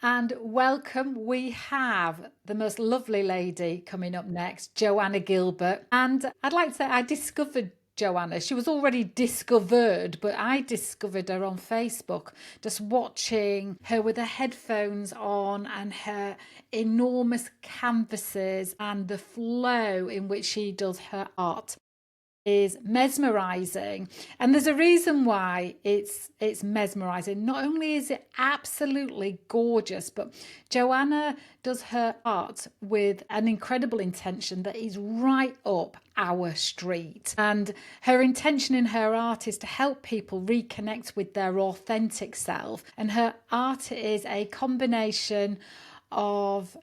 And welcome. We have the most lovely lady coming up next, Joanna Gilbert. And I'd like to say I discovered Joanna. She was already discovered, but I discovered her on Facebook, just watching her with her headphones on and her enormous canvases and the flow in which she does her art is mesmerizing, and there's a reason why it's mesmerizing. Not only is it absolutely gorgeous, but Joanna does her art with an incredible intention that is right up our street. And her intention in her art is to help people reconnect with their authentic self, and her art is a combination of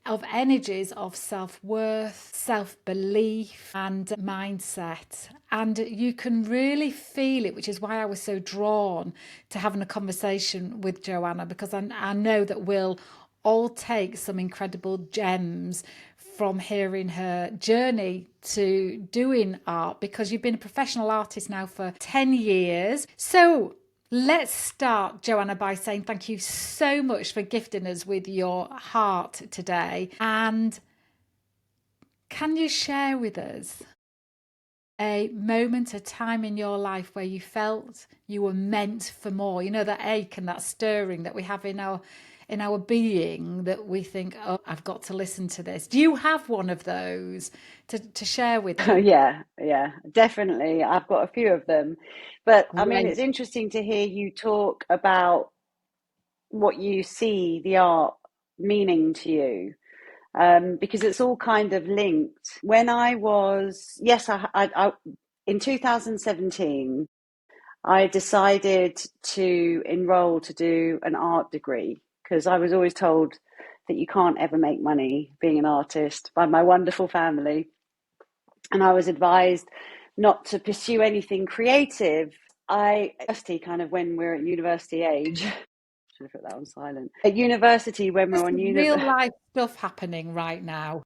of energies of self-worth, self-belief and mindset. And you can really feel it, which is why I was so drawn to having a conversation with Joanna, because I know that we'll all take some incredible gems from hearing her journey to doing art, because you've been a professional artist now for 10 years. So let's start, Joanna, by saying thank you so much for gifting us with your heart today. And can you share with us a moment, a time in your life where you felt you were meant for more? You know, that ache and that stirring that we have in our being, that we think, oh, I've got to listen to this. Do you have one of those to share with us? Yeah, definitely. I've got a few of them. But I mean, it's Great. interesting to hear you talk about what you see the art meaning to you, because it's all kind of linked. When I was, yes, in 2017, I decided to enroll to do an art degree because I was always told that you can't ever make money being an artist by my wonderful family. And I was advised not to pursue anything creative. University, kind of when we're at university age, should have put that on silent. At university, when we're This on is real life stuff happening right now.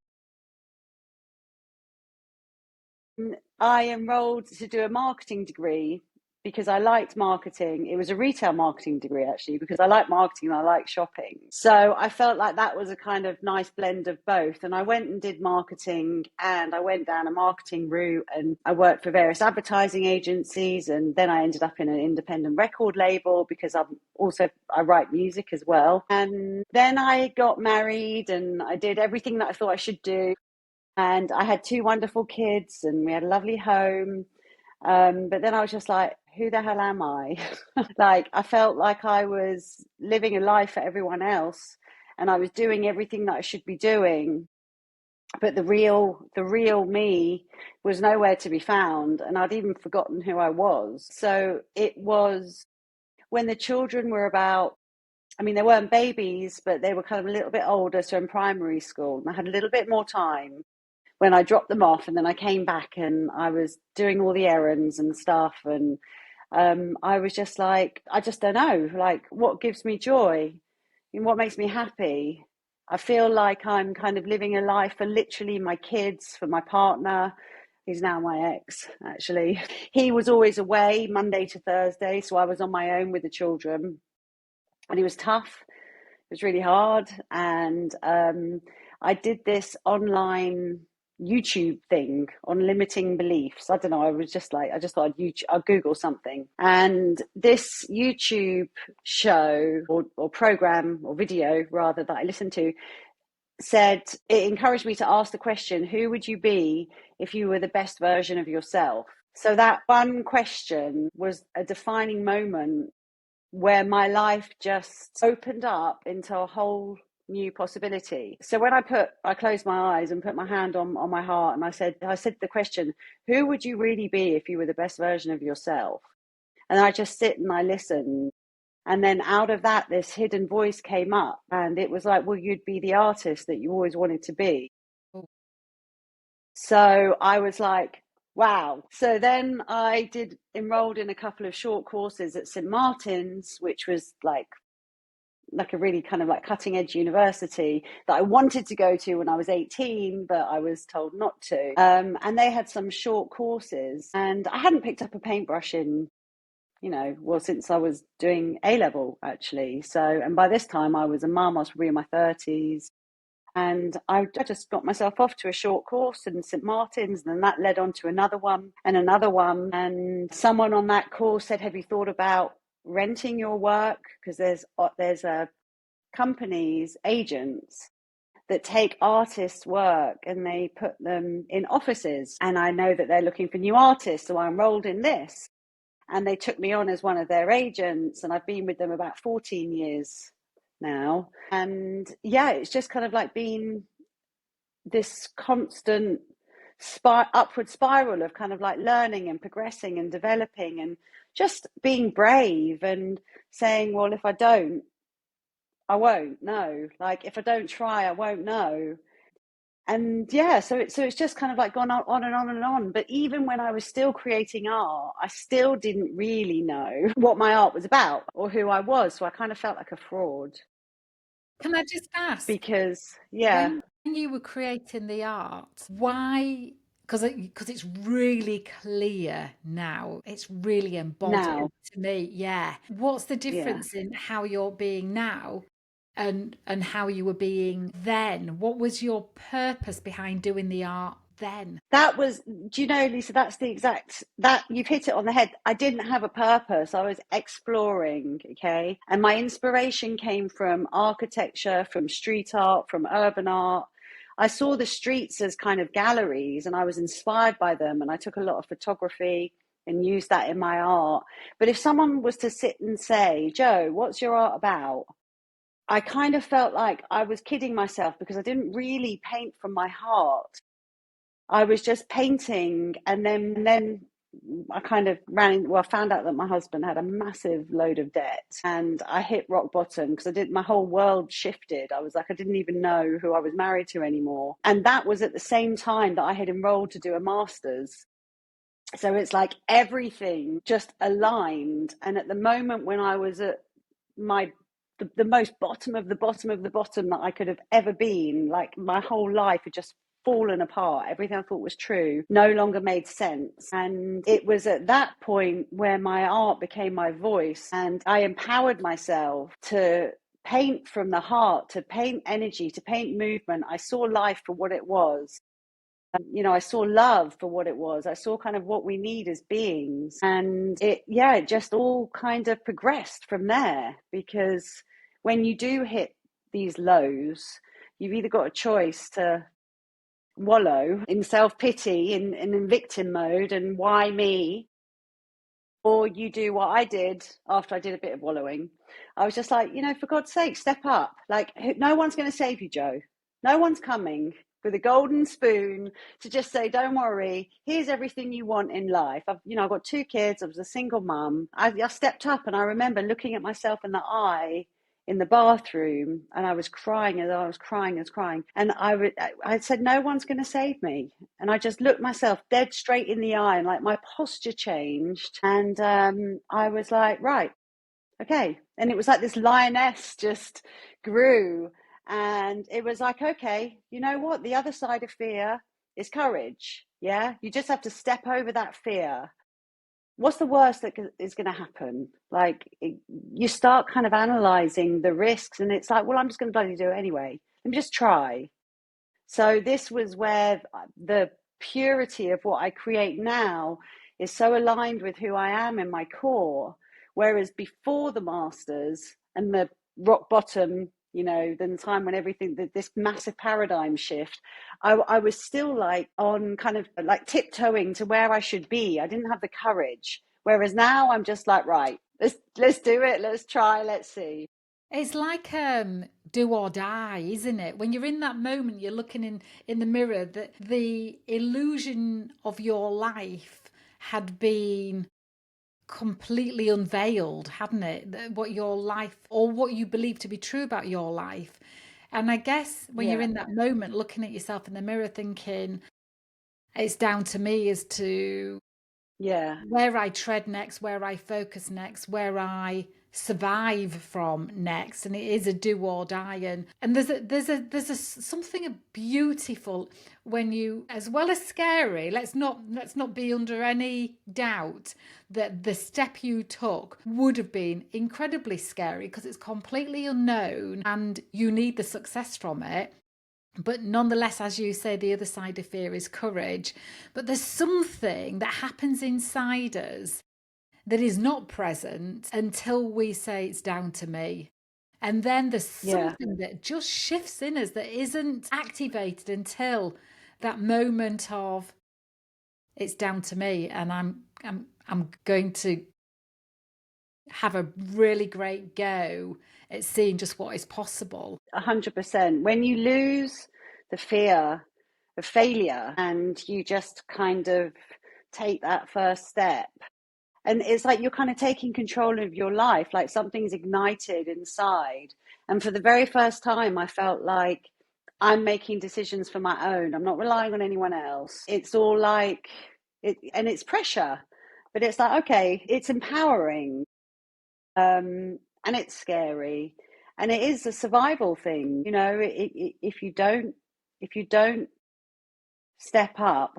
I enrolled to do a marketing degree because I liked marketing. It was a retail marketing degree, actually, because I like marketing and I like shopping. So I felt like that was a kind of nice blend of both. And I went and did marketing, and I went down a marketing route, and I worked for various advertising agencies. And then I ended up in an independent record label because I write music as well. And then I got married and I did everything that I thought I should do. And I had two wonderful kids and we had a lovely home. But then I was just like, who the hell am I? Like, I felt like I was living a life for everyone else and I was doing everything that I should be doing. But the real me was nowhere to be found. And I'd even forgotten who I was. So it was when the children were about, I mean, they weren't babies, but they were kind of a little bit older. So in primary school, and I had a little bit more time when I dropped them off, and then I came back and I was doing all the errands and stuff. And I was just like, I just don't know, like, what gives me joy and what makes me happy. I feel like I'm kind of living a life for literally my kids, for my partner. He's now my ex, actually. He was always away Monday to Thursday, so I was on my own with the children, and it was tough. It was really hard. And I did this online YouTube thing on limiting beliefs. I don't know. I was just like, I just thought I'd Google something. And this YouTube show or program or video rather that I listened to said, it encouraged me to ask the question, who would you be if you were the best version of yourself? So that one question was a defining moment where my life just opened up into a whole new possibility. So when I closed my eyes and put my hand on my heart, and I said the question, who would you really be if you were the best version of yourself? And I just sit and I listen. And then out of that, this hidden voice came up, and it was like, well, you'd be the artist that you always wanted to be. So I was like, wow. So then I did enrolled in a couple of short courses at St. Martin's, which was like a really kind of like cutting edge university that I wanted to go to when I was 18, but I was told not to. And they had some short courses, and I hadn't picked up a paintbrush in well, since I was doing A level actually. So, and by this time I was a mum, I was probably in my 30s. And I just got myself off to a short course in St. Martin's, and then that led on to another one and another one. And someone on that course said, "Have you thought about renting your work? Because there's companies, agents that take artists' work and they put them in offices. And I know that they're looking for new artists, so I enrolled in this." And they took me on as one of their agents, and I've been with them about 14 years now. And yeah, it's just kind of like been this constant upward spiral of kind of like learning and progressing and developing and just being brave and saying, well, if I don't, I won't know. Like, if I don't try, I won't know. And yeah, so it's just kind of like gone on and on and on. But even when I was still creating art, I still didn't really know what my art was about or who I was. So I kind of felt like a fraud Can I just ask, because, yeah, when you were creating the art, why? Because it's really clear now. It's really embodied now, to me. Yeah. What's the yeah. difference in how you're being now and how you were being then? What was your purpose behind doing the art then? That was, do you know, Lisa, that's the exact, that you've hit it on the head. I didn't have a purpose. I was exploring, okay? And my inspiration came from architecture, from street art, from urban art. I saw the streets as kind of galleries and I was inspired by them. And I took a lot of photography and used that in my art. But if someone was to sit and say, "Joe, what's your art about?" I kind of felt like I was kidding myself because I didn't really paint from my heart. I was just painting, and then I kind of I found out that my husband had a massive load of debt, and I hit rock bottom because my whole world shifted. I was like, I didn't even know who I was married to anymore. And that was at the same time that I had enrolled to do a master's. So it's like everything just aligned. And at the moment when I was at my the most bottom of the bottom of the bottom that I could have ever been, like my whole life had just fallen apart. Everything I thought was true no longer made sense. And it was at that point where my art became my voice, and I empowered myself to paint from the heart, to paint energy, to paint movement. I saw life for what it was. I saw love for what it was. I saw kind of what we need as beings. And it just all kind of progressed from there. Because when you do hit these lows, you've either got a choice to wallow in self-pity and in victim mode and why me, or you do what I did after I did a bit of wallowing. I was just like, for God's sake, step up. Like, no one's going to save you, Joe. No one's coming with a golden spoon to just say, "Don't worry, here's everything you want in life." I've got 2 kids. I was a single mum. I stepped up, and I remember looking at myself in the eye in the bathroom, and I was crying as I was crying as crying. And I said, "No one's going to save me." And I just looked myself dead straight in the eye, and like my posture changed. And I was like, right, okay. And it was like this lioness just grew. And it was like, okay, you know what? The other side of fear is courage. Yeah. You just have to step over that fear. What's the worst that is going to happen? Like, you start kind of analyzing the risks, and it's like, well, I'm just going to bloody do it anyway. Let me just try. So this was where the purity of what I create now is so aligned with who I am in my core. Whereas before the masters and the rock bottom, then the time when this massive paradigm shift, I was still like on kind of like tiptoeing to where I should be. I didn't have the courage. Whereas now I'm just like, right, let's do it. Let's try. Let's see. It's like do or die, isn't it? When you're in that moment, you're looking in the mirror, that the illusion of your life had been completely unveiled, hadn't it? What your life, or what you believe to be true about your life. And I guess when you're Yeah. in that moment, looking at yourself in the mirror, thinking, it's down to me as to Yeah. where I tread next, where I focus next, where I survive from next, and it is a do or die. And there's a something beautiful when you, as well as scary, let's not be under any doubt that the step you took would have been incredibly scary because it's completely unknown and you need the success from it. But nonetheless, as you say, the other side of fear is courage. But there's something that happens inside us that is not present until we say it's down to me. And then there's Yeah. something that just shifts in us that isn't activated until that moment of it's down to me, and I'm going to have a really great go at seeing just what is possible. 100%. When you lose the fear of failure and you just kind of take that first step, and it's like you're kind of taking control of your life, like something's ignited inside. And for the very first time, I felt like I'm making decisions for my own. I'm not relying on anyone else. It's all like it, and it's pressure, but it's like, okay, it's empowering. And it's scary, and it is a survival thing. If you don't step up,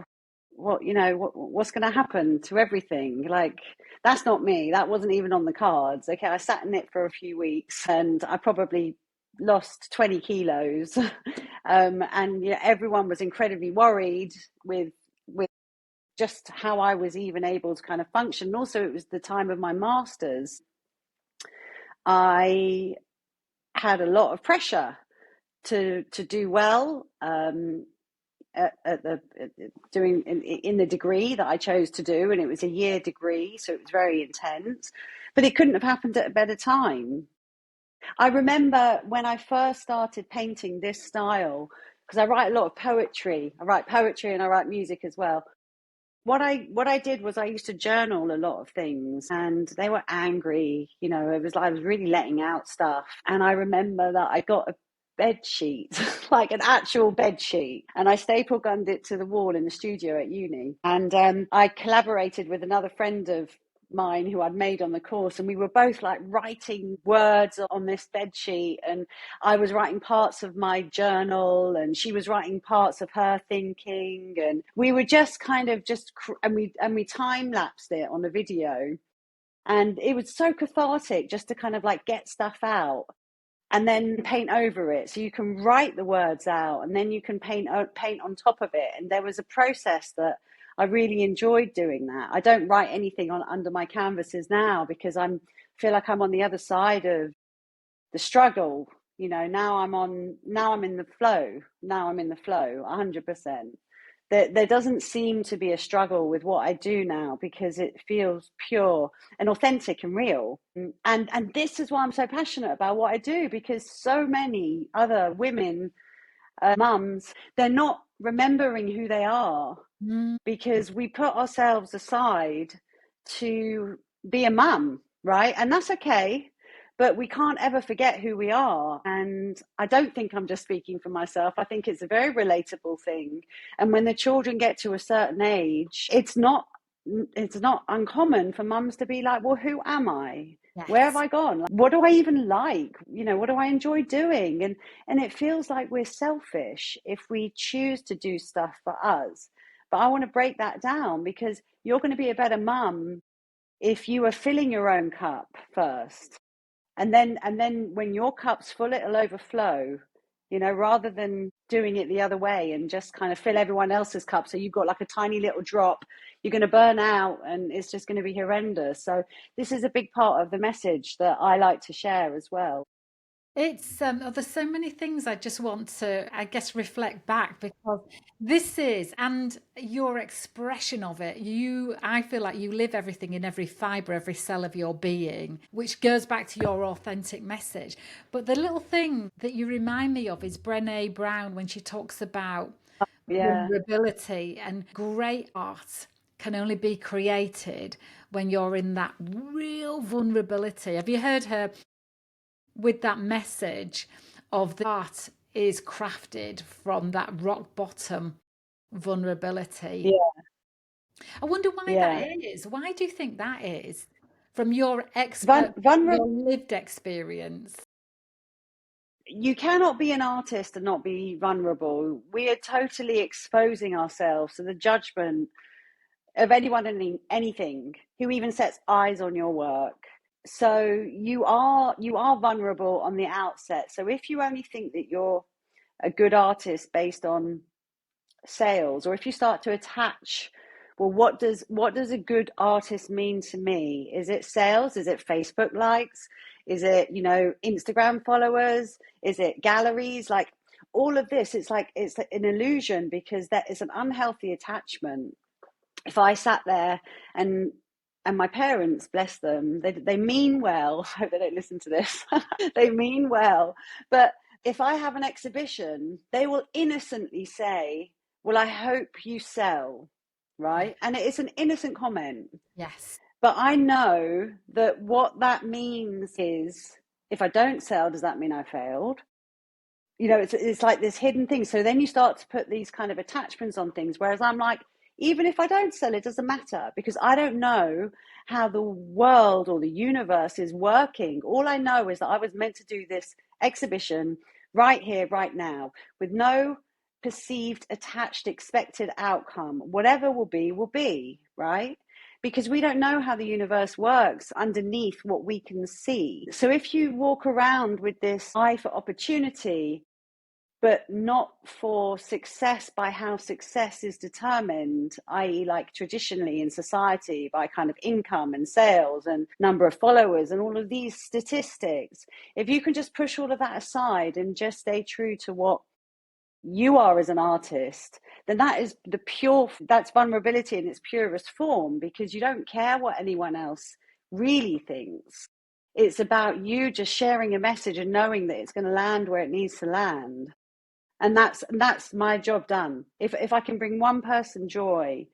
what's going to happen to everything? Like, that's not me. That wasn't even on the cards. Okay, I sat in it for a few weeks, and I probably lost 20 kilos. And everyone was incredibly worried with just how I was even able to kind of function. And also, it was the time of my masters. I had a lot of pressure to do well, at the doing in the degree that I chose to do, and it was a year degree, so it was very intense. But it couldn't have happened at a better time. I remember when I first started painting this style, because I write a lot of poetry. I write poetry and I write music as well. What I did was I used to journal a lot of things, and they were angry. It was like I was really letting out stuff. And I remember that I got a bed sheet, like an actual bed sheet, and I staple gunned it to the wall in the studio at uni. And I collaborated with another friend of mine who I'd made on the course, and we were both like writing words on this bed sheet, and I was writing parts of my journal and she was writing parts of her thinking, and we were just kind of and we time lapsed it on a video, and it was so cathartic just to kind of like get stuff out and then paint over it, so you can write the words out and then you can paint on top of it. And there was a process that I really enjoyed doing. That I don't write anything on under my canvases now because I'm feel like I'm on the other side of the struggle. Now I'm in the flow. Now I'm in the flow 100%. There doesn't seem to be a struggle with what I do now because it feels pure and authentic and real. And this is why I'm so passionate about what I do, because so many other women, mums, they're not remembering who they are Mm, because we put ourselves aside to be a mum, right? And that's okay, but we can't ever forget who we are. And I don't think I'm just speaking for myself. I think it's a very relatable thing. And when the children get to a certain age, it's not uncommon for mums to be like, well, who am I? Where have yes. I gone? Like, what do I even like? What do I enjoy doing? And it feels like we're selfish if we choose to do stuff for us. But I want to break that down, because you're going to be a better mum if you are filling your own cup first. And then when your cup's full, it'll overflow, rather than doing it the other way and just kind of fill everyone else's cup. So you've got like a tiny little drop, you're going to burn out and it's just going to be horrendous. So this is a big part of the message that I like to share as well. There's so many things I just want to, I guess, reflect back, because this is, and your expression of it, I feel like you live everything in every fiber, every cell of your being, which goes back to your authentic message. But the little thing that you remind me of is Brené Brown when she talks about Yeah, vulnerability, and great art can only be created when you're in that real vulnerability. Have you heard her with that message of the art is crafted from that rock bottom vulnerability? yeah, I wonder why that yeah. is. Why do you think that is? from your your Vulnerable. lived experience? You cannot be an artist and not be vulnerable. We are totally exposing ourselves to the judgment of anyone and anything who even sets eyes on your work. So you are vulnerable on the outset. So if you only think that you're a good artist based on sales, or if you start to attach, well, what does a good artist mean to me? Is it sales? Is it Facebook likes? Is it, Instagram followers? Is it galleries? Like all of this, it's like it's an illusion, because that is an unhealthy attachment. If I sat there and my parents, bless them, they mean well. I hope they don't listen to this. They mean well, but if I have an exhibition, they will innocently say, well, I hope you sell, Yeah. right? And it's an innocent comment. Yes. But I know that what that means is, if I don't sell, does that mean I failed? It's like this hidden thing. So then you start to put these kind of attachments on things. Whereas I'm like, even if I don't sell, it doesn't matter, because I don't know how the world or the universe is working. All I know is that I was meant to do this exhibition right here, right now, with no perceived, attached, expected outcome. Whatever will be, right? Because we don't know how the universe works underneath what we can see. So if you walk around with this eye for opportunity, but not for success by how success is determined, i.e., like traditionally in society, by kind of income and sales and number of followers and all of these statistics. If you can just push all of that aside and just stay true to what you are as an artist, then that's vulnerability in its purest form, because you don't care what anyone else really thinks. It's about you just sharing a message and knowing that it's going to land where it needs to land. And that's my job done. If I can bring one person joy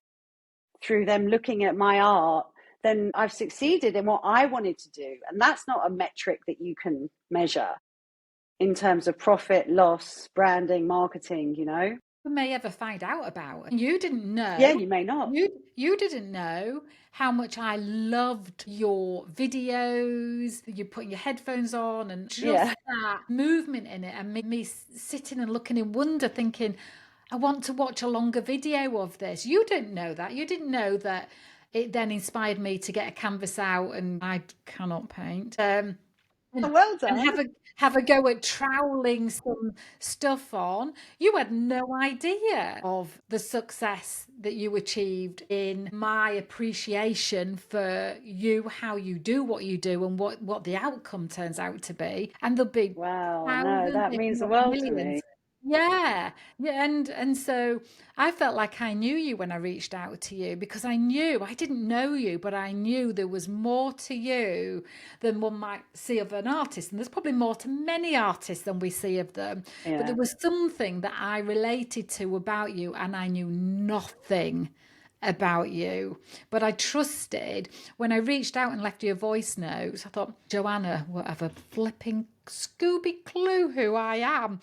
through them looking at my art, then I've succeeded in what I wanted to do. And that's not a metric that you can measure in terms of profit, loss, branding, marketing. You may ever find out about. You didn't know. Yeah, you may not. You didn't know how much I loved your videos. You putting your headphones on and just Yeah. that movement in it, and me sitting and looking in wonder, thinking, I want to watch a longer video of this. You didn't know that. You didn't know that it then inspired me to get a canvas out, and I cannot paint. And, Well and done. have a go at troweling some stuff on. You had no idea of the success that you achieved in my appreciation for you, how you do what you do, and what the outcome turns out to be. And there'll be Wow, no, thousands, that if means the not world to me. millions. Yeah, yeah, and so I felt like I knew you when I reached out to you, because I didn't know you, but I knew there was more to you than one might see of an artist. And there's probably more to many artists than we see of them. But there Yeah. was something that I related to about you, and I knew nothing about you. But I trusted when I reached out and left you a voice note. I thought, Joanna will have a flipping Scooby clue who I am.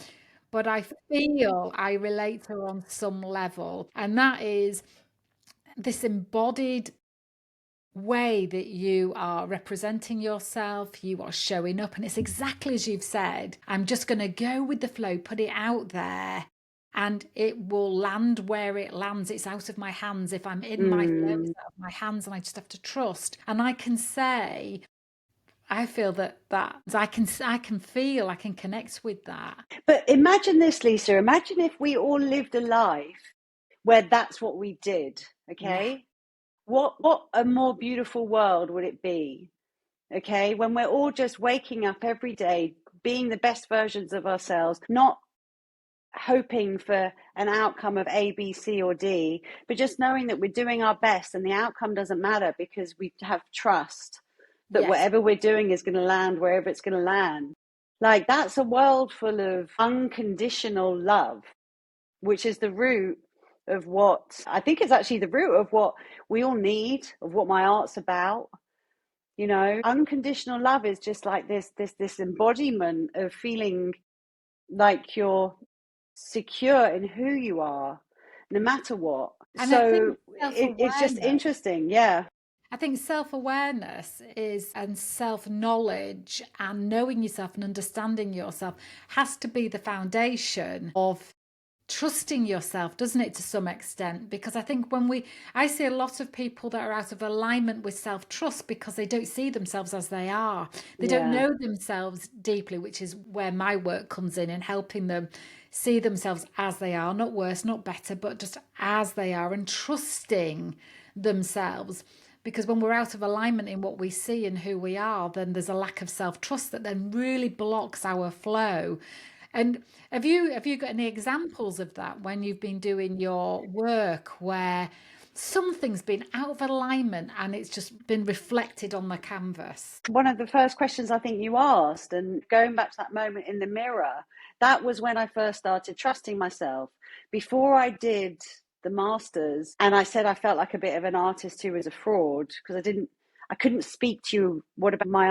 But I feel I relate to her on some level. And that is this embodied way that you are representing yourself, you are showing up, and it's exactly as you've said. I'm just going to go with the flow, put it out there, and it will land where it lands. It's out of my hands. If I'm in my flow, it's Mm. out of my hands, and I just have to trust. And I can say, I feel that I can feel, I can connect with that. But imagine this, Lisa. Imagine if we all lived a life where that's what we did, Yeah. okay? What a more beautiful world would it be? Okay, when we're all just waking up every day, being the best versions of ourselves, not hoping for an outcome of A, B, C, or D, but just knowing that we're doing our best and the outcome doesn't matter, because we have trust that Yes. whatever we're doing is going to land wherever it's going to land. Like, that's a world full of unconditional love, which is the root of what I think is actually the root of what we all need, of what my art's about. Unconditional love is just like this embodiment of feeling like you're secure in who you are, no matter what. And I think So it's just self-awareness. interesting. Yeah. I think self-awareness is, and self-knowledge and knowing yourself and understanding yourself has to be the foundation of trusting yourself, doesn't it, to some extent? Because I think I see a lot of people that are out of alignment with self-trust because they don't see themselves as they are. They don't Yeah. know themselves deeply, which is where my work comes in helping them see themselves as they are, not worse, not better, but just as they are, and trusting themselves. Because when we're out of alignment in what we see and who we are, then there's a lack of self-trust that then really blocks our flow. And have you got any examples of that when you've been doing your work where something's been out of alignment and it's just been reflected on the canvas? One of the first questions I think you asked, and going back to that moment in the mirror, that was when I first started trusting myself. Before I did the masters, and I said I felt like a bit of an artist who was a fraud because I couldn't speak to you what my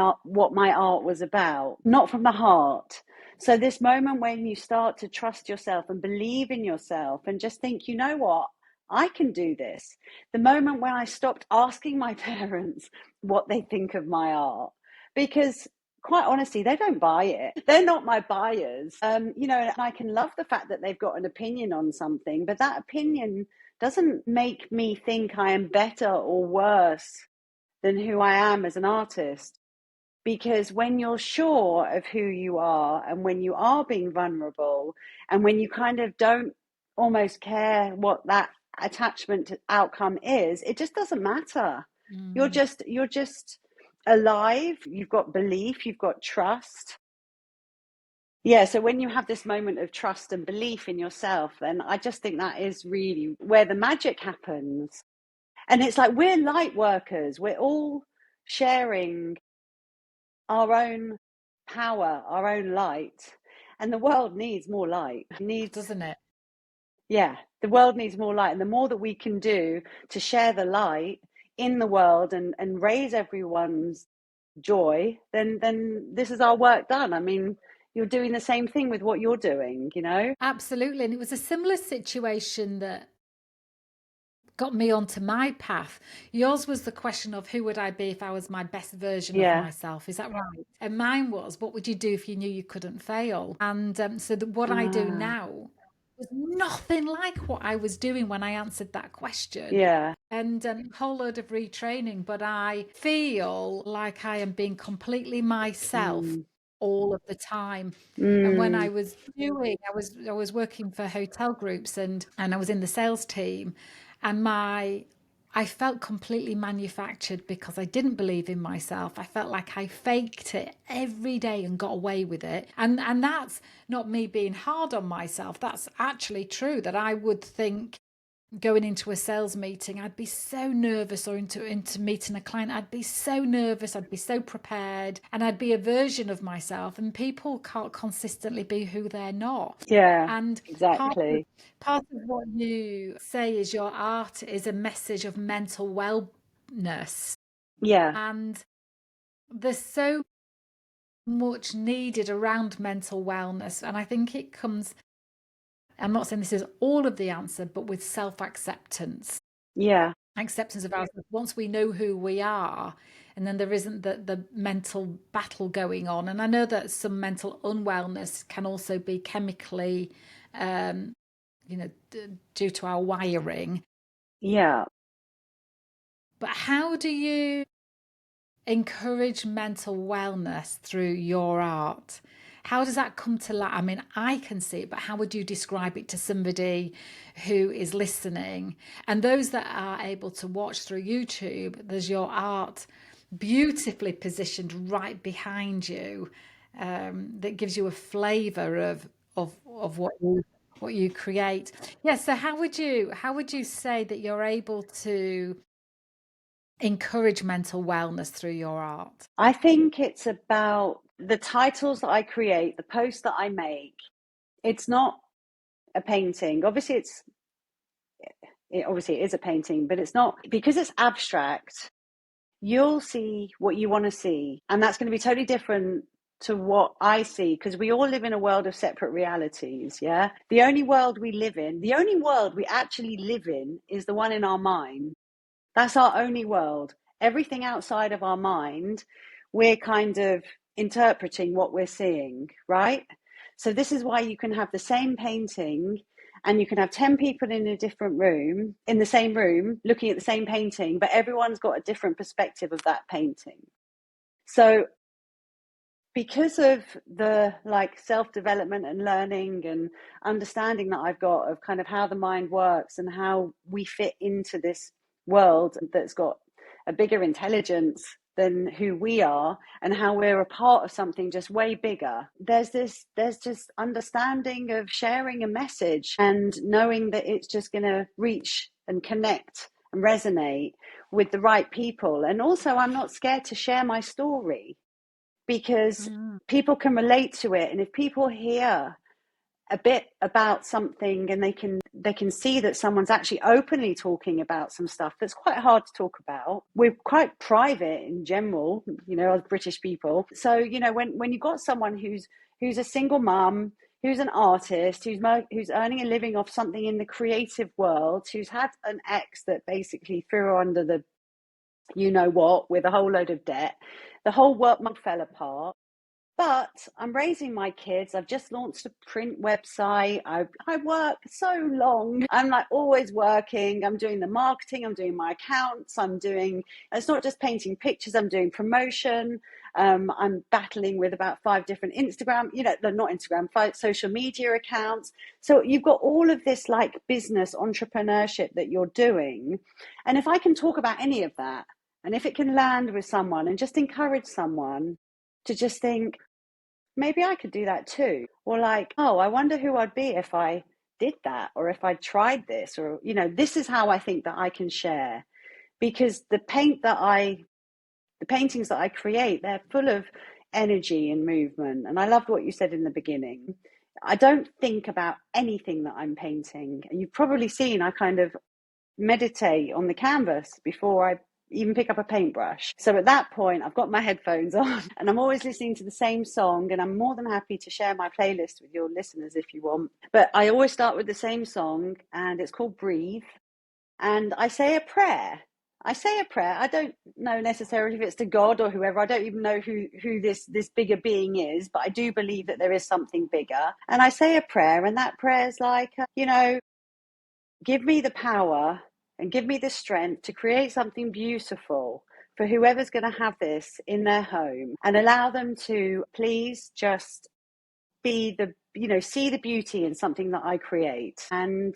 art was about, not from the heart. So this moment when you start to trust yourself and believe in yourself and just think, you know what, I can do this. The moment when I stopped asking my parents what they think of my art, because quite honestly, they don't buy it. They're not my buyers. And I can love the fact that they've got an opinion on something, but that opinion doesn't make me think I am better or worse than who I am as an artist. Because when you're sure of who you are and when you are being vulnerable and when you kind of don't almost care what that attachment outcome is, it just doesn't matter. Mm. You're just alive, you've got belief, you've got trust. Yeah, so when you have this moment of trust and belief in yourself, then I just think that is really where the magic happens. And it's like we're light workers, we're all sharing our own power, our own light. And the world needs more light. Doesn't it? Yeah, the world needs more light. And the more that we can do to share the light in the world and raise everyone's joy, then this is our work done. I mean, you're doing the same thing with what you're doing, you know? Absolutely. And it was a similar situation that got me onto my path. Yours was the question of who would I be if I was my best version of Yeah. myself? Is that right? And mine was, what would you do if you knew you couldn't fail? And what I do Ah, now was nothing like what I was doing when I answered that question. yeah. And a whole load of retraining, but I feel like I am being completely myself Mm, all of the time. And when mm, I was working for hotel groups and I was in the sales team, and I felt completely manufactured because I didn't believe in myself. I felt like I faked it every day and got away with it. And that's not me being hard on myself. That's actually true that I would think going into a sales meeting, I'd be so nervous, or into meeting a client, I'd be so nervous, I'd be so prepared, and I'd be a version of myself. And people can't consistently be who they're not. yeah, And part of, exactly. part of what you say is your art is a message of mental wellness. Yeah, And there's so much needed around mental wellness. And I think it comes, I'm not saying this is all of the answer, but with self acceptance. yeah, Acceptance of ourselves once we know who we are, and then there isn't the mental battle going on. And I know that some mental unwellness can also be chemically um due to our wiring. yeah. But how do you encourage mental wellness through your art? How does that come to light? I mean, I can see it, but how would you describe it to somebody who is listening? And those that are able to watch through YouTube, there's your art beautifully positioned right behind you, that gives you a flavour of what you create. Yeah. So how would you say that you're able to encourage mental wellness through your art? I think it's about the titles that I create, the posts that I make. It's not a painting. Obviously it is a painting, but it's not, because it's abstract. You'll see what you want to see, and that's going to be totally different to what I see, because we all live in a world of separate realities. Yeah, the only world the only world we actually live in is the one in our mind. That's our only world. everything outside of our mind, we're kind of interpreting what we're seeing, right? So this is why you can have the same painting and you can have 10 people in a different room, in the same room, looking at the same painting, but everyone's got a different perspective of that painting. So because of the like self-development and learning and understanding that I've got of kind of how the mind works and how we fit into this world that's got a bigger intelligence than who we are, and how we're a part of something just way bigger, there's just understanding of sharing a message and knowing that it's just going to reach and connect and resonate with the right people. And also, I'm not scared to share my story, because people can relate to it. And if people hear a bit about something and they can see that someone's actually openly talking about some stuff that's quite hard to talk about. We're quite private in general, you know, as British people. So, you know, when you've got someone who's a single mum, who's an artist, who's earning a living off something in the creative world, who's had an ex that basically threw her under the you know what, with a whole load of debt, the whole world fell apart. But I'm raising my kids. I've just launched a print website. I work so long. I'm like always working. I'm doing the marketing. I'm doing my accounts. It's not just painting pictures. I'm doing promotion. I'm battling with about 5 different Instagram, not Instagram, 5 social media accounts. So you've got all of this like business entrepreneurship that you're doing. And if I can talk about any of that, and if it can land with someone and just encourage someone to just think, maybe I could do that too. Or like, oh, I wonder who I'd be if I did that, or if I tried this, or, this is how I think that I can share. Because the paintings that I create, they're full of energy and movement. And I loved what you said in the beginning. I don't think about anything that I'm painting. And you've probably seen I kind of meditate on the canvas before I even pick up a paintbrush. So at that point, I've got my headphones on and I'm always listening to the same song, and I'm more than happy to share my playlist with your listeners if you want. But I always start with the same song, and it's called Breathe. And I say a prayer. I don't know necessarily if it's to God or whoever. I don't even know who this bigger being is, but I do believe that there is something bigger. And I say a prayer, and that prayer is like, give me the power and give me the strength to create something beautiful for whoever's going to have this in their home, and allow them to please just be see the beauty in something that I create. And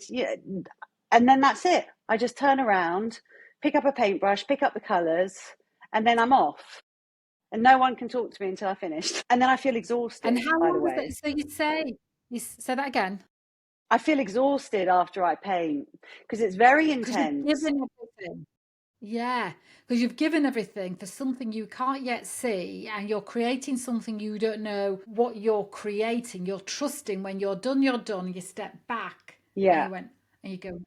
and then that's it. I just turn around, pick up a paintbrush, pick up the colors, and then I'm off. And no one can talk to me until I finished. And then I feel And exhausted, how by the long does way. it? So you say that again? I feel exhausted after I paint because it's very Because you've intense. given everything. Yeah, because you've given everything for something you can't yet see, and you're creating something you don't know what you're creating. You're trusting when you're done, you're done. You step back and Yeah. you go.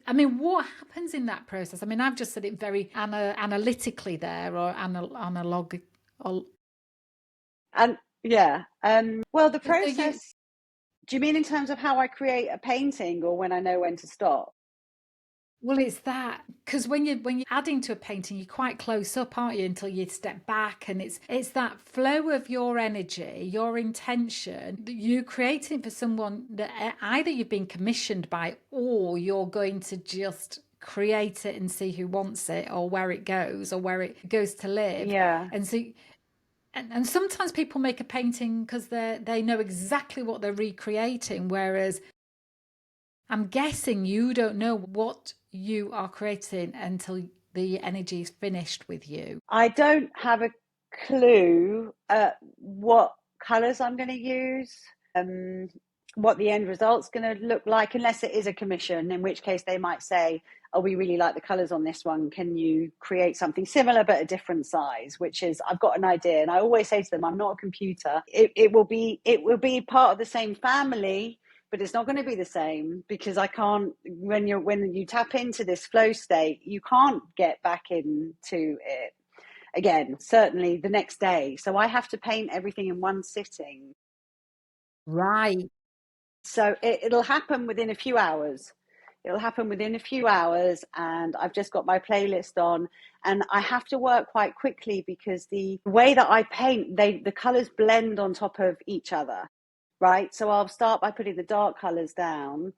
I mean, what happens in that process? I mean, I've just said it very analytically there, or analog. Or, And yeah. Well, the so you, process, do you mean in terms of how I create a painting or when I know when to stop? Well, it's that because when you're adding to a painting, you're quite close up, aren't you? Until you step back, and it's that flow of your energy, your intention that you creating for someone that either you've been commissioned by, or you're going to just create it and see who wants it, or where it goes, or where it goes to live. Yeah. And so, and sometimes people make a painting because they know exactly what they're recreating, whereas I'm guessing you don't know what you are creating until the energy is finished with you. I don't have a clue what colors I'm going to use, what the end result's going to look like, unless it is a commission, in which case they might say, oh, we really like the colors on this one. Can you create something similar but a different size? Which is, I've got an idea. And I always say to them, I'm not a computer. It will be part of the same family, but it's not going to be the same, because I can't, when you tap into this flow state, you can't get back into it again, certainly the next day. So I have to paint everything in one sitting. Right. So it'll happen within a few hours. It'll happen within a few hours, and I've just got my playlist on, and I have to work quite quickly because the way that I paint, the colors blend on top of each other, right? So I'll start by putting the dark colors down,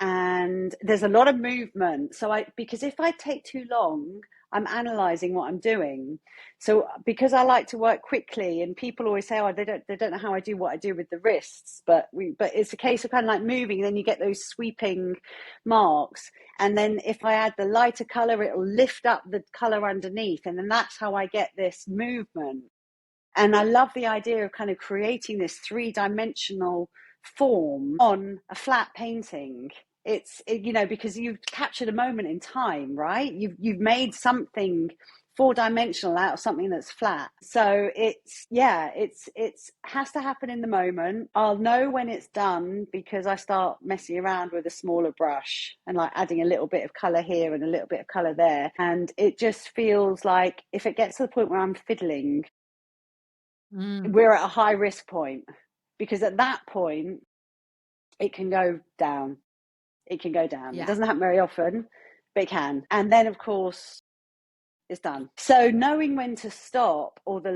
and there's a lot of movement. Because if I take too long, I'm analyzing what I'm doing. So because I like to work quickly, and people always say, oh, they don't know how I do what I do with the wrists, but it's a case of kind of like moving, and then you get those sweeping marks. And then if I add the lighter color, it will lift up the color underneath, and then that's how I get this movement. And I love the idea of kind of creating this three-dimensional form on a flat painting. Because you've captured a moment in time, right? You've made something four-dimensional out of something that's flat. So it's has to happen in the moment. I'll know when it's done because I start messing around with a smaller brush and like adding a little bit of color here and a little bit of color there. And it just feels like if it gets to the point where I'm fiddling, we're at a high risk point, because at that point it can go down. It Yeah. doesn't happen very often, but it can. And then of course it's done. So knowing when to stop, or the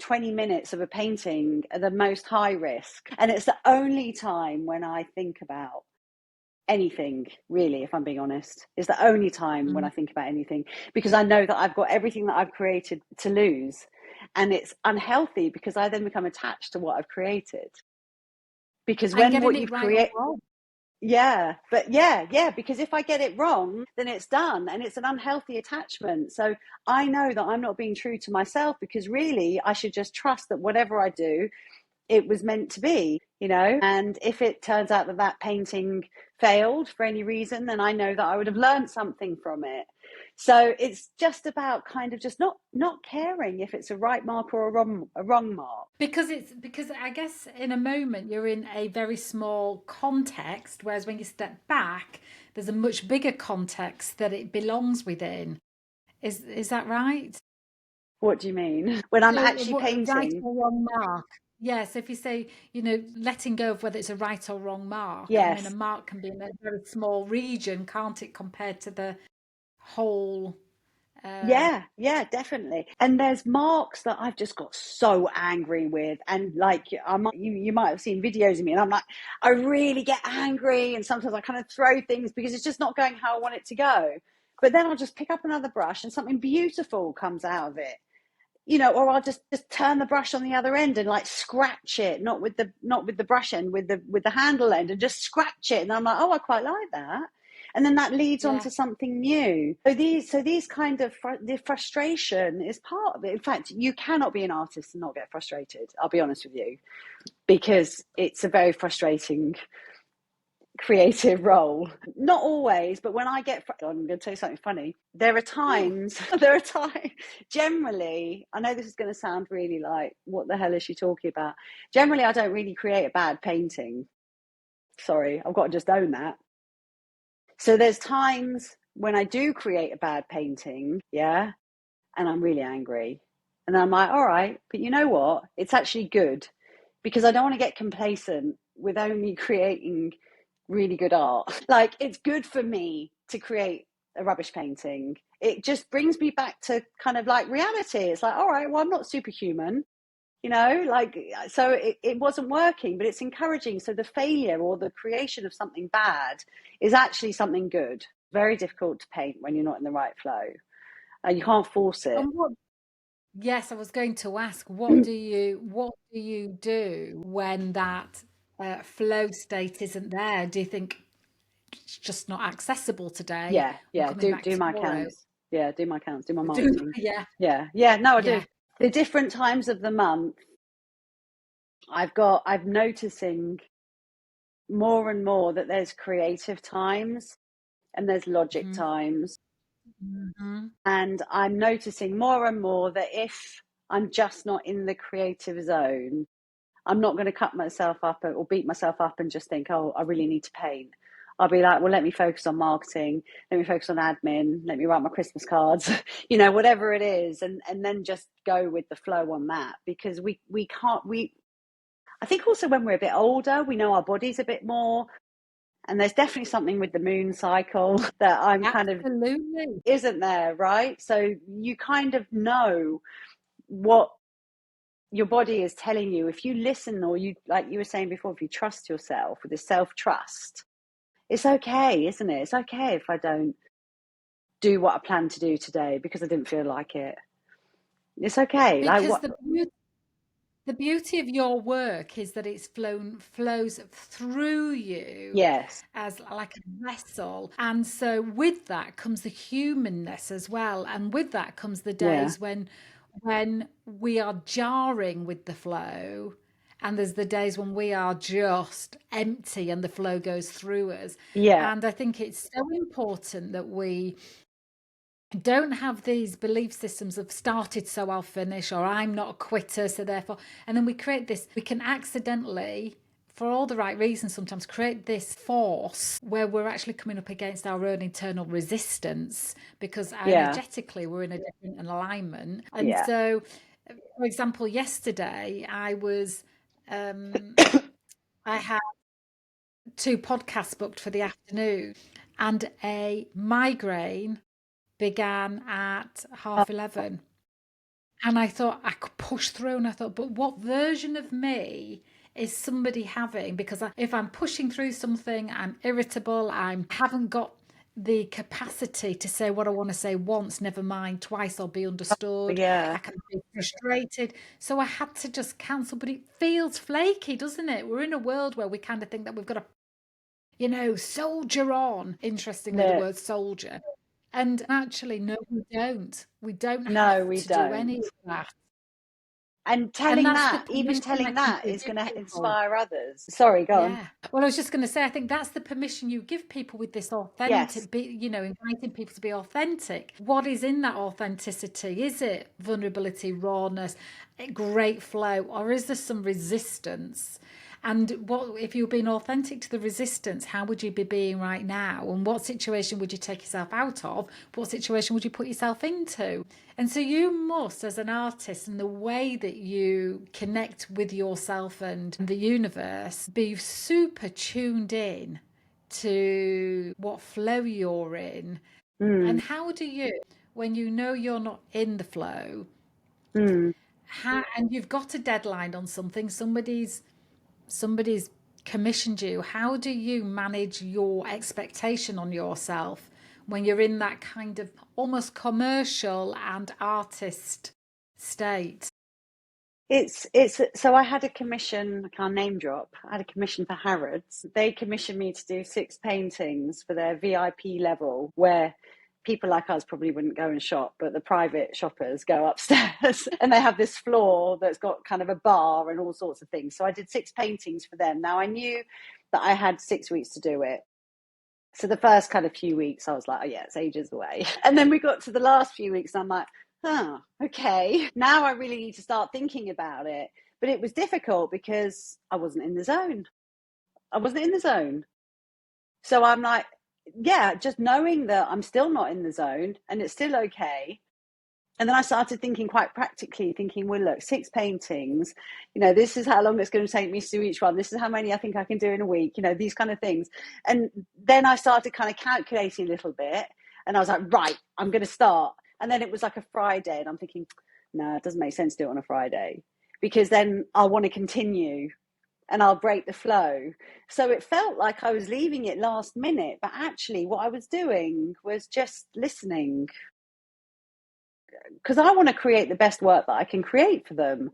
20 minutes of a painting, are the most high risk. And it's the only time when I think about anything, really, if I'm being honest. It's the only time when I think about anything, because I know that I've got everything that I've created to lose. And it's unhealthy because I then become attached to what I've created. Because And when getting what it you've right or created, wrong. because if I get it wrong, then it's done, and it's an unhealthy attachment. So I know that I'm not being true to myself, because really I should just trust that whatever I do, it was meant to be, and if it turns out that painting failed for any reason, then I know that I would have learned something from it. So it's just about kind of just not caring if it's a right mark or a wrong mark. Because I guess in a moment you're in a very small context, whereas when you step back, there's a much bigger context that it belongs within. Is that right? What do you mean? When I'm So, actually what, right painting? or wrong mark? Yes, if you say, letting go of whether it's a right or wrong mark, I mean, a Yes. mark can be in a very small region, can't it, compared to the whole. Yeah, definitely. And there's marks that I've just got so angry with, and like you might have seen videos of me, and I'm like, I really get angry, and sometimes I kind of throw things because it's just not going how I want it to go. But then I'll just pick up another brush, and something beautiful comes out of it. Or I'll just turn the brush on the other end and like scratch it, not with the brush end, with the handle end, and just scratch it. And I'm like, oh, I quite like that. And then that leads on Yeah. to something new. So these kind of the frustration is part of it. In fact, you cannot be an artist and not get frustrated. I'll be honest with you, because it's a very frustrating creative role. Not always, but when I get, I'm going to tell you something funny. There are Oh, times, generally, I know this is going to sound really like, what the hell is she talking about? Generally, I don't really create a bad painting. Sorry, I've got to just own that. So there's times when I do create a bad painting, yeah, and I'm really angry. And I'm like, all right, but you know what? It's actually good, because I don't want to get complacent with only creating really good art. Like, it's good for me to create a rubbish painting. It just brings me back to kind of like reality. It's like, all right, well, I'm not superhuman, so it wasn't working, but it's encouraging. So the failure or the creation of something bad is actually something good. Very difficult to paint when you're not in the right flow. You can't force it. and what? Yes, I was going to ask, what do you do when that flow state isn't there? Do you think it's just not accessible today? Yeah, I'm yeah. coming Do back do my tomorrow. accounts. Yeah, do my accounts. Do my Do marketing. yeah, Yeah. No, I do. yeah. The different times of the month, I'm noticing more and more that there's creative times and there's logic Hmm. times. Hmm. And I'm noticing more and more that if I'm just not in the creative zone, I'm not going to cut myself up or beat myself up and just think, oh, I really need to paint. I'll be like, well, let me focus on marketing, let me focus on admin, let me write my Christmas cards, whatever it is, and then just go with the flow on that, because we can't. I think also when we're a bit older, we know our bodies a bit more, And there's definitely something with the moon cycle that I'm kind of, Absolutely. isn't there, right? So you kind of know what your body is telling you. If you listen, or you, like you were saying before, if you trust yourself with the self-trust, it's okay, isn't it? It's okay if I don't do what I planned to do today because I didn't feel like it. It's okay. Like Because what? the beauty of your work is that flows through you Yes. as like a vessel. And so with that comes the humanness as well. And with that comes the Yeah. days when we are jarring with the flow. And there's the days when we are just empty and the flow goes through us. Yeah. And I think it's so important that we don't have these belief systems of started so I'll finish, or I'm not a quitter so therefore, and then we create this, we can accidentally, for all the right reasons, sometimes create this force where we're actually coming up against our own internal resistance because Yeah. energetically we're in a different alignment. And Yeah. so, for example, yesterday I had 2 podcasts booked for the afternoon, and a migraine began at Oh, 11:30. And I thought I could push through. And I thought, but what version of me is somebody having? Because if I'm pushing through something, I'm irritable, I haven't got the capacity to say what I want to say once, never mind twice, I'll be understood. I yeah. can be frustrated. So I had to just cancel. But it feels flaky, doesn't it? We're in a world where we kind of think that we've got to, soldier on. Interestingly, the No, word soldier. And actually, no, we don't. We don't no, have we to do don't. any of that. And And telling that's the that, even permission I telling think that we is give going to people. inspire others. Sorry, go on. Yeah. Well, I was just going to say, I think that's the permission you give people with this Yes. authentic, inviting people to be authentic. What is in that authenticity? Is it vulnerability, rawness, great flow, or is there some resistance? And what if you're being authentic to the resistance, how would you be being right now? And what situation would you take yourself out of? What situation would you put yourself into? And so you must, as an artist, and the way that you connect with yourself and the universe, be super tuned in to what flow you're in. Mm, And how do you, when you know you're not in the flow, mm. and you've got a deadline on something, somebody's commissioned you, how do you manage your expectation on yourself when you're in that kind of almost commercial and artist state? It's so I had a commission, I can't name drop. I had a commission for Harrods. They commissioned me to do 6 paintings for their VIP level, where people like us probably wouldn't go and shop, but the private shoppers go upstairs and they have this floor that's got kind of a bar and all sorts of things. So I did 6 paintings for them. Now I knew that I had 6 weeks to do it. So the first kind of few weeks, I was like, oh yeah, it's ages away. And then we got to the last few weeks, and I'm like, oh, okay. Now I really need to start thinking about it. But it was difficult because I wasn't in the zone. I wasn't in the zone. So I'm like, yeah, just knowing that I'm still not in the zone and it's still okay. And then I started thinking quite practically, thinking, well, look, 6 paintings, this is how long it's going to take me to do each one. This is how many I think I can do in a week, these kind of things. And then I started kind of calculating a little bit, and I was like, right, I'm going to start. And then it was like a Friday, and I'm thinking, no, it doesn't make sense to do it on a Friday because then I'll want to continue and I'll break the flow. So it felt like I was leaving it last minute, but actually what I was doing was just listening, because I want to create the best work that I can create for them.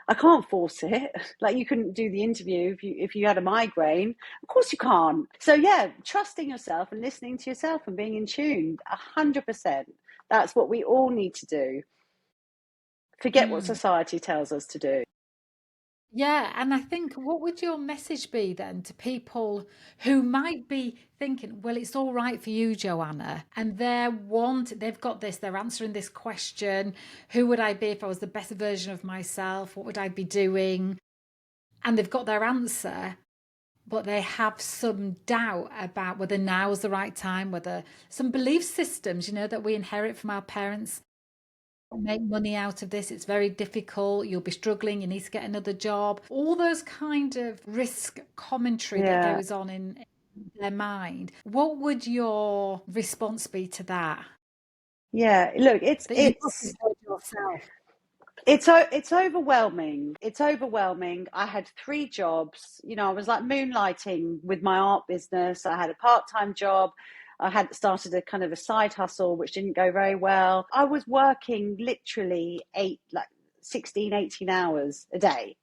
I can't force it. Like you couldn't do the interview if you had a migraine. Of course you can't. So yeah, trusting yourself and listening to yourself and being in tune, 100%. That's what we all need to do. Forget what Mm. society tells us to do. Yeah, and I think what would your message be then to people who might be thinking, well, it's all right for you, Joanna, and they've got this, they're answering this question, who would I be if I was the best version of myself? What would I be doing? And they've got their answer, but they have some doubt about whether now is the right time, whether some belief systems, that we inherit from our parents. Make money out of this, it's very difficult, you'll be struggling, you need to get another job, all those kind of risk commentary that Yeah. goes on in their mind. What would your response be to that? Yeah, look, That you must enjoy yourself. it's overwhelming. It's overwhelming. I had three jobs. You know, I was like moonlighting with my art business. I had a part-time job. I had started a kind of a side hustle, which didn't go very well. I was working literally 16, 18 hours a day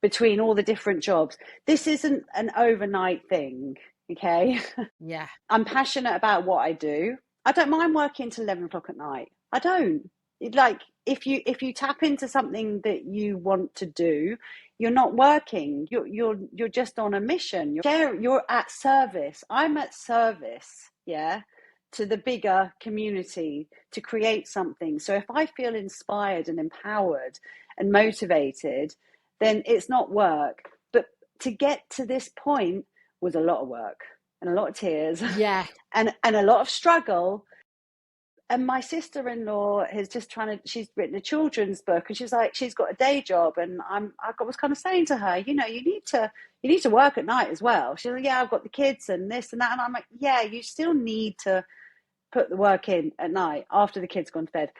between all the different jobs. This isn't an overnight thing, okay? Yeah. I'm passionate about what I do. I don't mind working till 11 o'clock at night. I don't. Like if you tap into something that you want to do, you're not working. You're just on a mission. You're at service. I'm at service, yeah, to the bigger community to create something. So if I feel inspired and empowered and motivated, then it's not work. But to get to this point was a lot of work and a lot of tears Yeah. and a lot of struggle. And my sister-in-law is just she's written a children's book, and she's like, she's got a day job, and I was kind of saying to her, you know, you need to work at night as well. She's like, yeah, I've got the kids and this and that, and I'm like, yeah, you still need to put the work in at night after the kids gone to bed.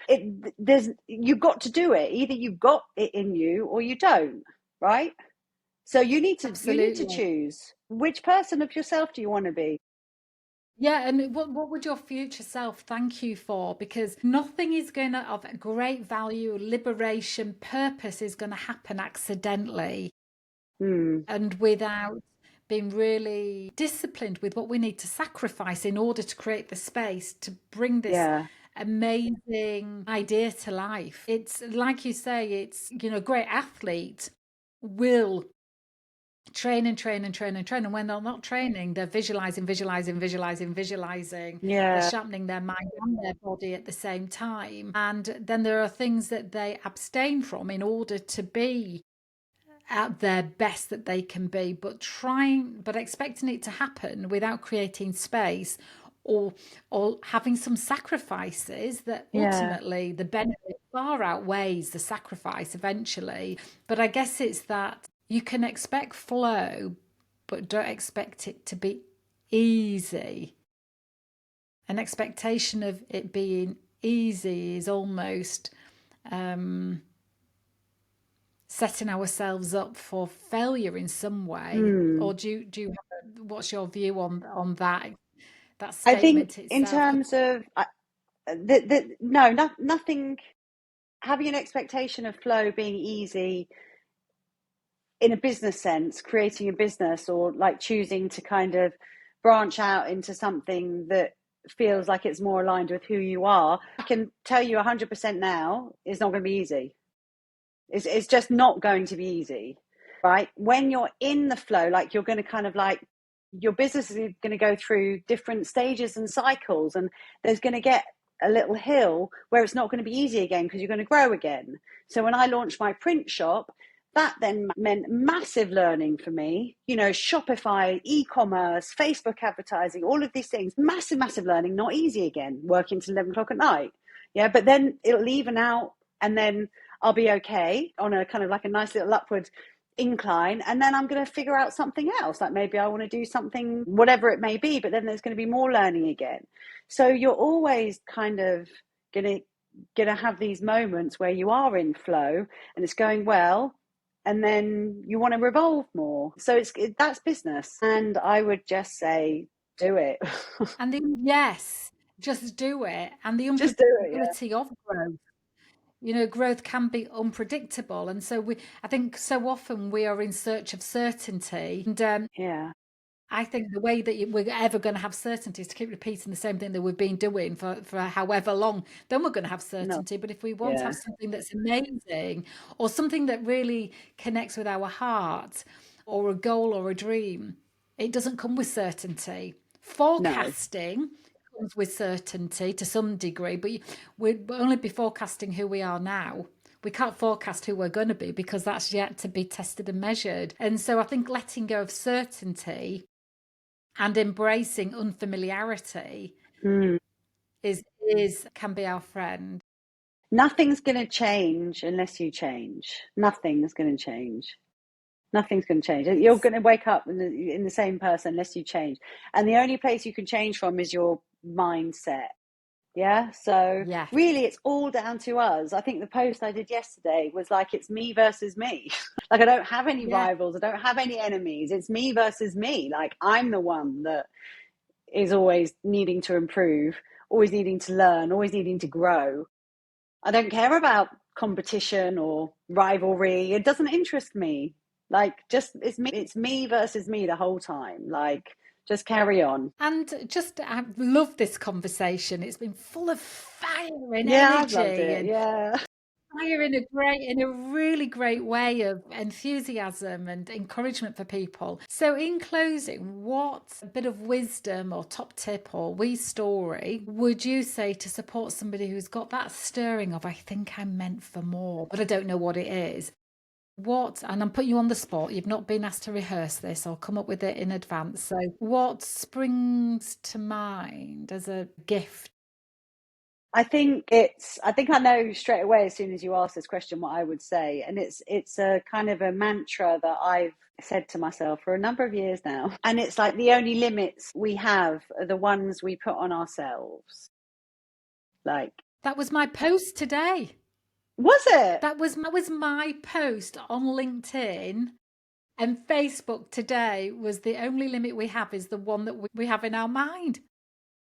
You've got to do it. Either you've got it in you or you don't, right? So you need to Absolutely. choose which person of yourself do you want to be. Yeah, and what would your future self thank you for? Because nothing is going to of great value, liberation, purpose is going to happen accidentally Hmm. and without being really disciplined with what we need to sacrifice in order to create the space to bring this Yeah. amazing idea to life. It's like you say, a great athlete will train and train and train and train. And when they're not training, they're visualizing, visualizing, visualizing, visualizing. They're Yeah. sharpening their mind and their body at the same time. And then there are things that they abstain from in order to be at their best that they can be, but expecting it to happen without creating space or having some sacrifices that Yeah. ultimately the benefit far outweighs the sacrifice eventually. But I guess it's that you can expect flow, but don't expect it to be easy. An expectation of it being easy is almost um, setting ourselves up for failure in some way. Hmm. Or do you have what's your view on that I think statement in itself? 'Cause terms of no, nothing. Having an expectation of flow being easy in a business sense, creating a business or like choosing to kind of branch out into something that feels like it's more aligned with who you are, I can tell you 100% now, it's not going to be easy. It's just not going to be easy, right? When you're in the flow, like you're going to kind of like, your business is going to go through different stages and cycles, and there's going to get a little hill where it's not going to be easy again because you're going to grow again. So when I launched my print shop, that then meant massive learning for me. You know, Shopify, e-commerce, Facebook advertising, all of these things, massive, massive learning, not easy again, working till 11 o'clock at night. Yeah, but then it'll even out, and then I'll be okay on a kind of like a nice little upward incline, and then I'm going to figure out something else, like maybe I want to do something, whatever it may be, but then there's going to be more learning again. So you're always kind of going to have these moments where you are in flow and it's going well, and then you want to revolve more. So that's business, and I would just say do it. and the yes, just do it. And the Just do it. Yeah. unpredictability of growth. Growth can be unpredictable, and so I think so often we are in search of certainty, and Yeah. I think the way that we're ever going to have certainty is to keep repeating the same thing that we've been doing for however long. Then we're going to have No. certainty. But if we want to have Yeah. something that's amazing or something that really connects with our heart or a goal or a dream, it doesn't come with certainty. No. Forecasting comes with certainty to some degree, but we'd only be forecasting who we are now. We can't forecast who we're going to be because that's yet to be tested and measured. And so I think letting go of certainty and embracing unfamiliarity Mm. is can be our friend. Nothing's going to change unless you change. Nothing's going to change. Nothing's going to change. You're going to wake up in the same person unless you change. And the only place you can change from is your mindset. Yeah. So Yeah. really, it's all down to us. I think the post I did yesterday was like, it's me versus me. Like, I don't have any Yeah. rivals. I don't have any enemies. It's me versus me. Like, I'm the one that is always needing to improve, always needing to learn, always needing to grow. I don't care about competition or rivalry. It doesn't interest me. Like, just it's me versus me the whole time. Like, just carry on. And just, I love this conversation. It's been full of fire and Yeah, I've loved energy, it. and Yeah. fire in a really great way of enthusiasm and encouragement for people. So, in closing, what bit of wisdom or top tip or wee story would you say to support somebody who's got that stirring of, I think I'm meant for more, but I don't know what it is? What, and I'm putting you on the spot, you've not been asked to rehearse this or come up with it in advance. So, what springs to mind as a gift? I think I know straight away as soon as you ask this question what I would say. And it's a kind of a mantra that I've said to myself for a number of years now. And it's like, the only limits we have are the ones we put on ourselves. Like, That was my post today. was it? That was my post on LinkedIn and Facebook today. Was the only limit we have is the one that we have in our mind.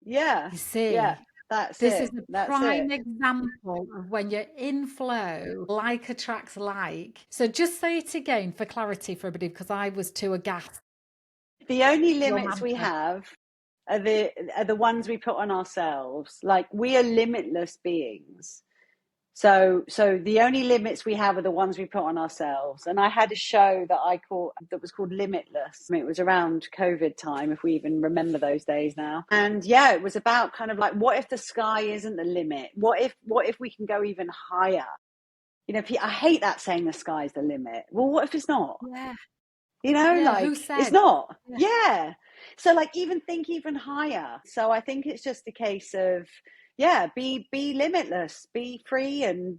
Yeah. You Yeah. see, That's this is it. a That's prime it. example of when you're in flow, like attracts like. So just say it again for clarity for everybody, because I was too aghast. The only Your limits we mantra. have are the ones we put on ourselves. Like, we are limitless beings. So the only limits we have are the ones we put on ourselves. And I had a show that was called Limitless. I mean, it was around COVID time, if we even remember those days now. And yeah, it was about kind of like, what if the sky isn't the limit? What if we can go even higher? You know, I hate that saying the sky's the limit. Well, what if it's not? Yeah. You know, Yeah. Who like, it's said? not. Yeah. Yeah. So like, even think even higher. So I think it's just a case of, yeah, be limitless, be free, and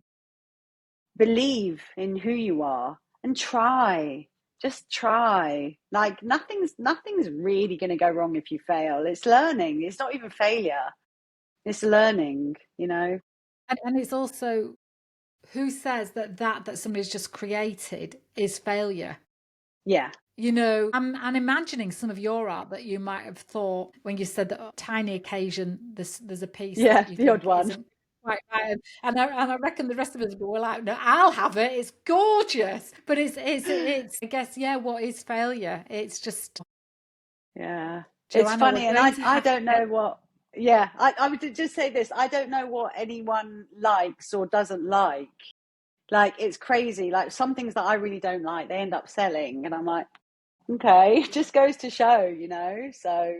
believe in who you are, and try. Just try. Like, nothing's really going to go wrong if you fail. It's learning. It's not even failure. It's learning, you know. And it's also, who says that somebody's just created is failure? Yeah. I'm imagining some of your art that you might have thought when you said that, tiny occasion, there's a piece Yeah, that you the odd think one. isn't quite right. And I reckon the rest of us were like, no, I'll have it. It's gorgeous. But it's I guess, yeah, what is failure? It's just, Yeah. It's Joanna, we're funny, and going to I have don't to. know what. Yeah, I would just say this. I don't know what anyone likes or doesn't like. Like, it's crazy. Like, some things that I really don't like, they end up selling, and I'm like, okay, it just goes to show, you know. So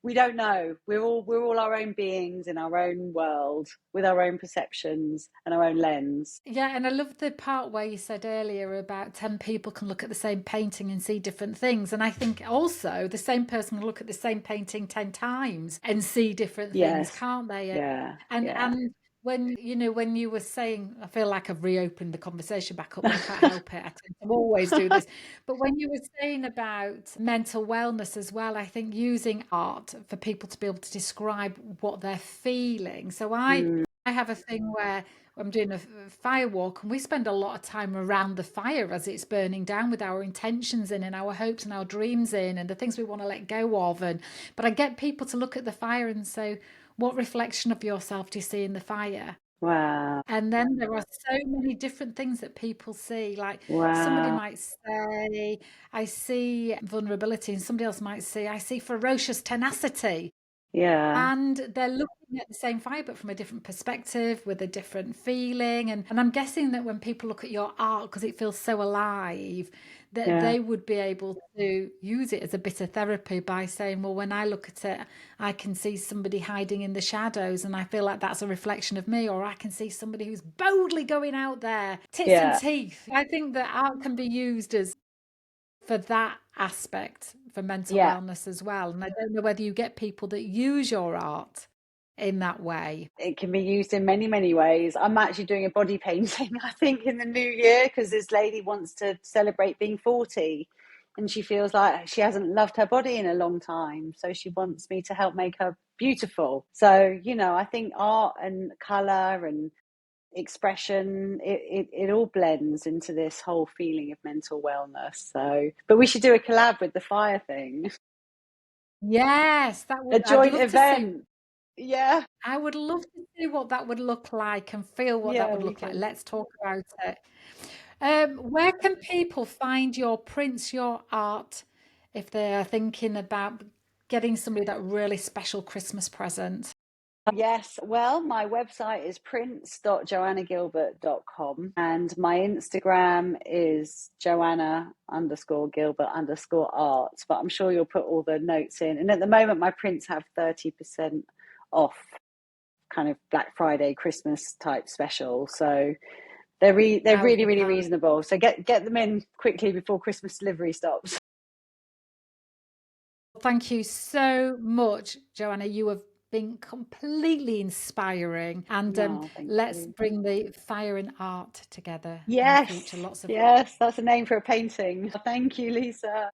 we don't know. We're all our own beings in our own world with our own perceptions and our own lens. Yeah, and I love the part where you said earlier about 10 people can look at the same painting and see different things. And I think also the same person can look at the same painting 10 times and see different things, Yes. can't they? Yeah. Yeah. And when you were saying, I feel like I've reopened the conversation back up, but I can't help it. I tend to always do this. But when you were saying about mental wellness as well, I think using art for people to be able to describe what they're feeling. So Mm, I have a thing where I'm doing a fire walk, and we spend a lot of time around the fire as it's burning down with our intentions in and our hopes and our dreams in and the things we want to let go of. But I get people to look at the fire and say, what reflection of yourself do you see in the fire? wow. And then there are so many different things that people see. Like, somebody Wow. might say, I see vulnerability, and somebody else might say, I see ferocious tenacity. Yeah. And they're looking at the same fire, but from a different perspective, with a different feeling. And I'm guessing that when people look at your art, because it feels so alive, that Yeah. they would be able to use it as a bit of therapy by saying, well, when I look at it, I can see somebody hiding in the shadows, and I feel like that's a reflection of me. Or I can see somebody who's boldly going out there, tits and Yeah. teeth. I think that art can be used as for that aspect for mental Yeah. wellness as well. And I don't know whether you get people that use your art. in that way. It can be used in many, many ways. I'm actually doing a body painting, I think, in the new year because this lady wants to celebrate being 40 and she feels like she hasn't loved her body in a long time. So she wants me to help make her beautiful. So, I think art and colour and expression, it all blends into this whole feeling of mental wellness. So, but we should do a collab with the fire thing, Yes, a I'd joint love to see. event. Yeah, I would love to see what that would look like and feel what that yeah, would we look like. can. Let's talk about it. Where can people find your prints, your art, if they are thinking about getting somebody that really special Christmas present? Yes, well, my website is prints.joannagilbert.com and my Instagram is Joanna_Gilbert_art. But I'm sure you'll put all the notes in. And at the moment, my prints have 30% off, kind of Black Friday, Christmas type special. So they're How really, really kind. reasonable. So get them in quickly before Christmas delivery stops. Thank you so much, Joanna. You have been completely inspiring. And No, thank let's you. bring the fire and art together in the Yes, future. Lots of yes, that's a name for a painting. Thank you, Lisa.